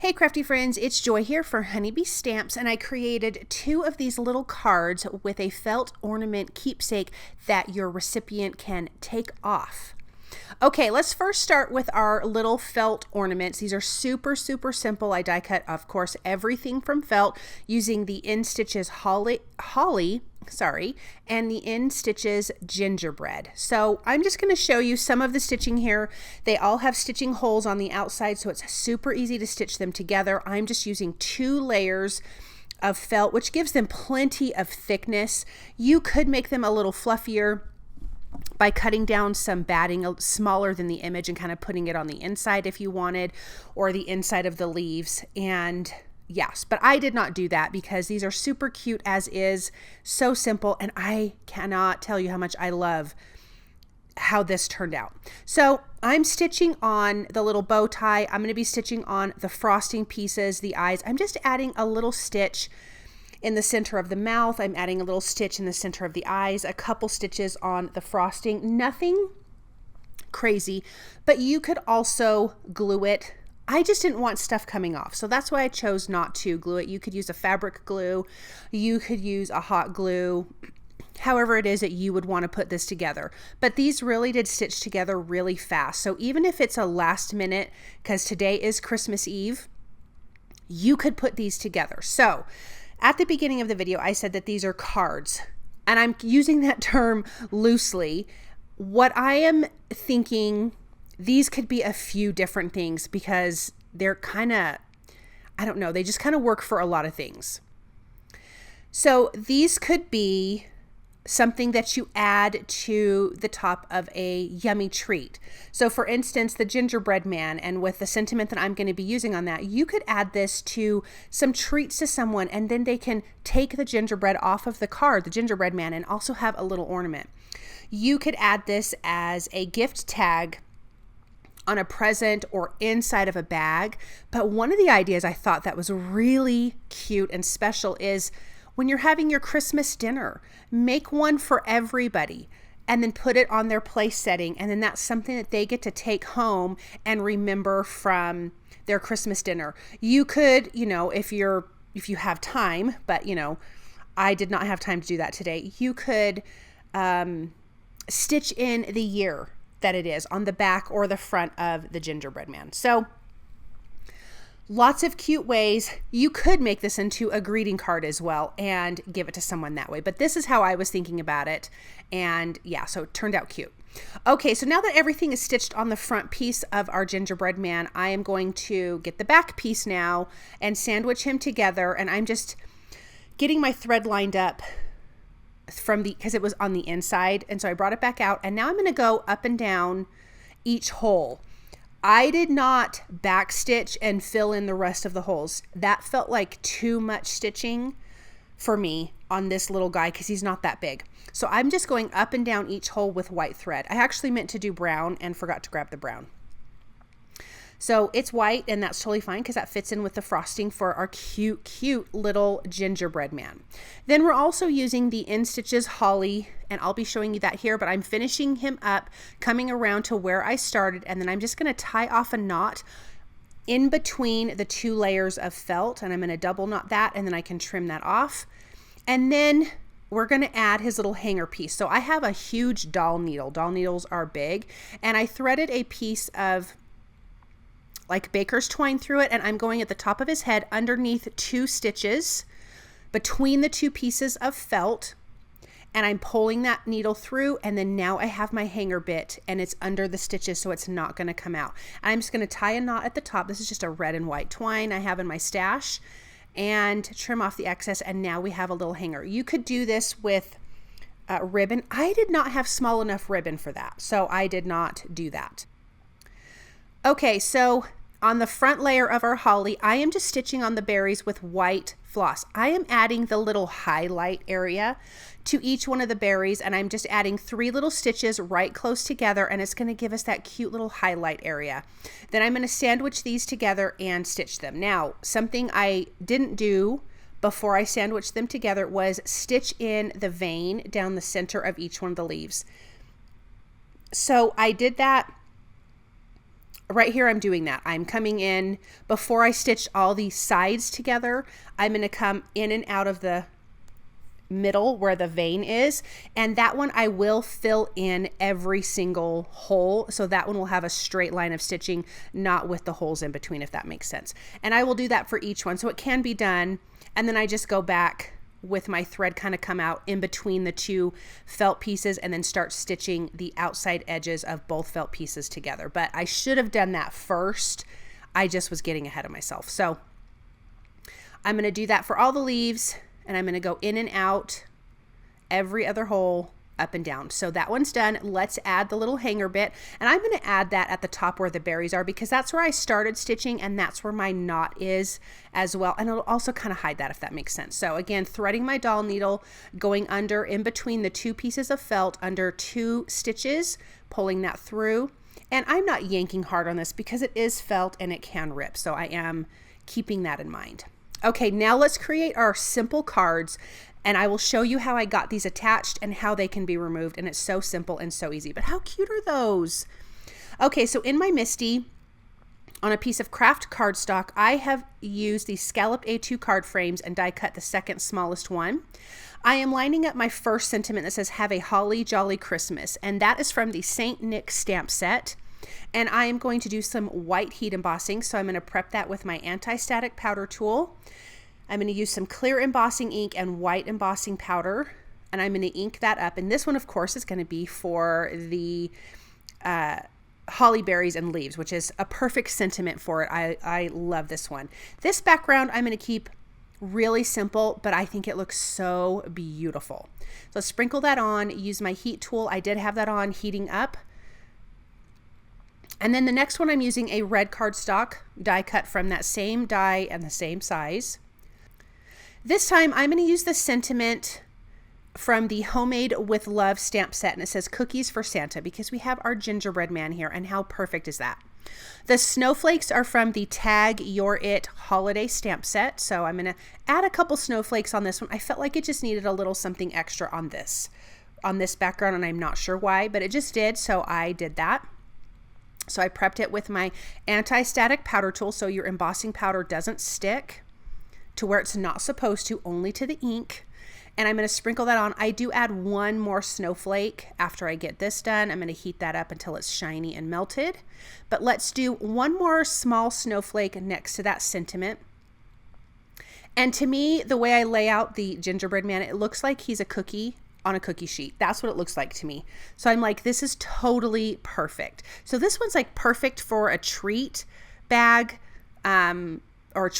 Hey crafty friends, it's Joy here for Honeybee Stamps, and I created 2 of these little cards with a felt ornament keepsake that your recipient can take off. Okay, let's first start with our little felt ornaments. These are super simple. I die cut, of course, everything from felt using the End Stitches Holly, and the End Stitches Gingerbread. So I'm just going to show you some of the stitching here. They all have stitching holes on the outside, so it's super easy to stitch them together. I'm just using 2 layers of felt, which gives them plenty of thickness. You could make them a little fluffier by cutting down some batting smaller than the image and kind of putting it on the inside if you wanted, or the inside of the leaves. And yes, but I did not do that because these are super cute as is, so simple, and I cannot tell you how much I love how this turned out. So I'm stitching on the little bow tie. I'm going to be stitching on the frosting pieces, the eyes. I'm just adding a little stitch in the center of the mouth. I'm adding a little stitch in the center of the eyes, a couple stitches on the frosting, nothing crazy, but you could also glue it. I just didn't want stuff coming off, so that's why I chose not to glue it. You could use a fabric glue, you could use a hot glue, however it is that you would want to put this together. But these really did stitch together really fast. So even if it's a last minute, because today is Christmas Eve, you could put these together. So at the beginning of the video, I said that these are cards, and I'm using that term loosely. What I am thinking, these could be a few different things because they're kind of, I don't know, they just kind of work for a lot of things. So these could be something that you add to the top of a yummy treat. So for instance, the gingerbread man, and with the sentiment that I'm going to be using on that, you could add this to some treats to someone, and then they can take the gingerbread off of the card, the gingerbread man, and also have a little ornament. You could add this as a gift tag on a present or inside of a bag. But one of the ideas I thought that was really cute and special is when you're having your Christmas dinner, make one for everybody and then put it on their place setting. And then that's something that they get to take home and remember from their Christmas dinner. You could, if you have time, but I did not have time to do that today. You could stitch in the year that it is on the back or the front of the gingerbread man. So lots of cute ways. You could make this into a greeting card as well and give it to someone that way. But this is how I was thinking about it. And yeah, so it turned out cute. Okay, so now that everything is stitched on the front piece of our gingerbread man, I am going to get the back piece now and sandwich him together. And I'm just getting my thread lined up because it was on the inside. And so I brought it back out, and now I'm going to go up and down each hole. I did not backstitch and fill in the rest of the holes. That felt like too much stitching for me on this little guy because he's not that big. So I'm just going up and down each hole with white thread. I actually meant to do brown and forgot to grab the brown. So it's white, and that's totally fine because that fits in with the frosting for our cute little gingerbread man. Then we're also using the End Stitches Holly, and I'll be showing you that here, but I'm finishing him up, coming around to where I started, and then I'm just going to tie off a knot in between the 2 layers of felt, and I'm going to double knot that, and then I can trim that off. And then we're going to add his little hanger piece. So I have a huge doll needle. Doll needles are big, and I threaded a piece of like baker's twine through it, and I'm going at the top of his head underneath 2 stitches between the 2 pieces of felt, and I'm pulling that needle through, and then now I have my hanger bit and it's under the stitches, so it's not going to come out. I'm just going to tie a knot at the top. This is just a red and white twine I have in my stash, and trim off the excess, and now we have a little hanger. You could do this with ribbon. I did not have small enough ribbon for that, so I did not do that. Okay, so on the front layer of our holly, I am just stitching on the berries with white floss. I am adding the little highlight area to each one of the berries, and I'm just adding 3 little stitches right close together, and it's going to give us that cute little highlight area. Then I'm going to sandwich these together and stitch them. Now, something I didn't do before I sandwiched them together was stitch in the vein down the center of each one of the leaves. So I did that right here I'm doing that. I'm coming in, before I stitch all these sides together, I'm going to come in and out of the middle where the vein is, and that one I will fill in every single hole, so that one will have a straight line of stitching, not with the holes in between, if that makes sense. And I will do that for each one, so it can be done, and then I just go back with my thread, kind of come out in between the two felt pieces, and then start stitching the outside edges of both felt pieces together. But I should have done that first. I just was getting ahead of myself. So I'm going to do that for all the leaves, and I'm going to go in and out every other hole, up and down. So that one's done. Let's add the little hanger bit, and I'm going to add that at the top where the berries are, because that's where I started stitching, and that's where my knot is as well. And it'll also kind of hide that, if that makes sense. So again, threading my doll needle, going under in between the two pieces of felt under 2 stitches, pulling that through. And I'm not yanking hard on this because it is felt and it can rip. So I am keeping that in mind. Okay, now let's create our simple cards, and I will show you how I got these attached and how they can be removed. And it's so simple and so easy. But how cute are those? Okay, so in my Misty, on a piece of craft cardstock, I have used these scalloped A2 card frames and die cut the second smallest one. I am lining up my first sentiment that says, "Have a holly jolly Christmas," and that is from the St. Nick stamp set. And I am going to do some white heat embossing, so I'm going to prep that with my anti-static powder tool. I'm going to use some clear embossing ink and white embossing powder, and I'm going to ink that up. And this one, of course, is going to be for the holly berries and leaves, which is a perfect sentiment for it. I love this one. This background I'm going to keep really simple, but I think it looks so beautiful. So sprinkle that on, use my heat tool. I did have that on heating up. And then the next one, I'm using a red cardstock die cut from that same die and the same size. This time I'm going to use the sentiment from the Homemade with Love stamp set, and it says "Cookies for Santa," because we have our gingerbread man here, and how perfect is that? The snowflakes are from the Tag Your It holiday stamp set, so I'm going to add a couple snowflakes on this one. I felt like it just needed a little something extra on this background, and I'm not sure why, but it just did, so I did that. So I prepped it with my anti-static powder tool, so your embossing powder doesn't stick to where it's not supposed to, only to the ink. And I'm going to sprinkle that on. I do add one more snowflake after I get this done. I'm going to heat that up until it's shiny and melted. But let's do one more small snowflake next to that sentiment. And to me, the way I lay out the gingerbread man, it looks like he's a cookie on a cookie sheet. That's what it looks like to me. So I'm like, this is totally perfect. So this one's like perfect for a treat bag, or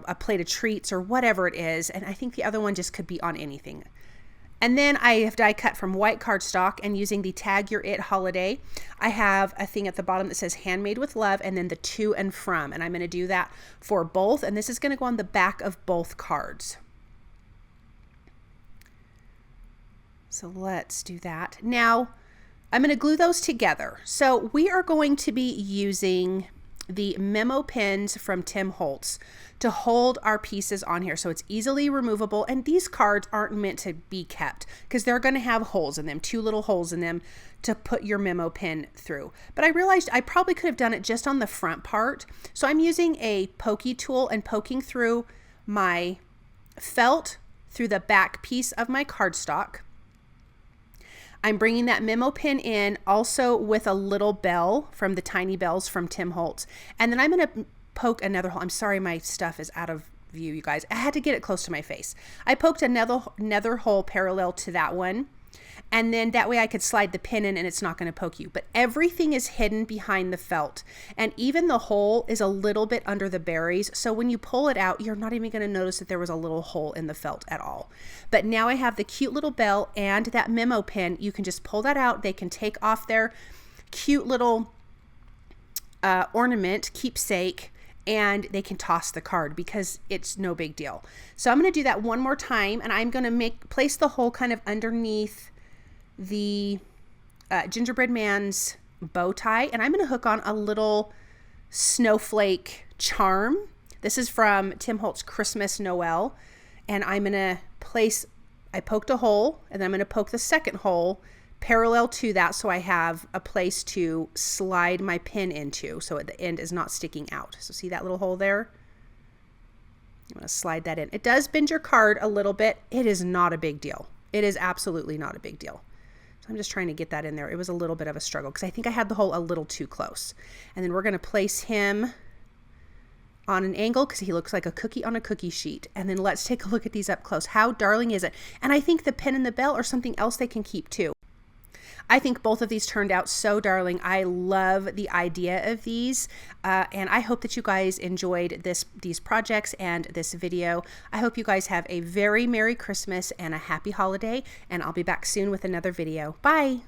a plate of treats or whatever it is. And I think the other one just could be on anything. And then I have die cut from white cardstock, and using the Tag Your It holiday, I have a thing at the bottom that says "Handmade with Love," and then the "To and From." And I'm going to do that for both. And this is going to go on the back of both cards. So let's do that. Now I'm going to glue those together. So we are going to be using the memo pins from Tim Holtz to hold our pieces on here, so it's easily removable. And these cards aren't meant to be kept because they're going to have holes in them, 2 little holes in them to put your memo pin through. But I realized I probably could have done it just on the front part. So I'm using a pokey tool and poking through my felt through the back piece of my cardstock. I'm bringing that memo pin in also with a little bell from the Tiny Bells from Tim Holtz. And then I'm going to poke another hole. I'm sorry, my stuff is out of view, you guys. I had to get it close to my face. I poked another hole parallel to that one. And then that way I could slide the pin in and it's not going to poke you. But everything is hidden behind the felt. And even the hole is a little bit under the berries. So when you pull it out, you're not even going to notice that there was a little hole in the felt at all. But now I have the cute little bell and that memo pin. You can just pull that out. They can take off their cute little ornament keepsake, and they can toss the card because it's no big deal. So I'm going to do that one more time, and I'm going to place the hole kind of underneath the gingerbread man's bow tie, and I'm going to hook on a little snowflake charm. This is from Tim Holtz Christmas Noel, and I'm going to place, I poked a hole, and then I'm going to poke the second hole parallel to that, so I have a place to slide my pin into, so at the end is not sticking out. So see that little hole there? I'm going to slide that in. It does bend your card a little bit. It is not a big deal. It is absolutely not a big deal. So I'm just trying to get that in there. It was a little bit of a struggle because I think I had the hole a little too close. And then we're going to place him on an angle because he looks like a cookie on a cookie sheet. And then let's take a look at these up close. How darling is it? And I think the pin and the bell are something else they can keep too. I think both of these turned out so darling. I love the idea of these, and I hope that you guys enjoyed these projects and this video. I hope you guys have a very Merry Christmas and a happy holiday, and I'll be back soon with another video. Bye!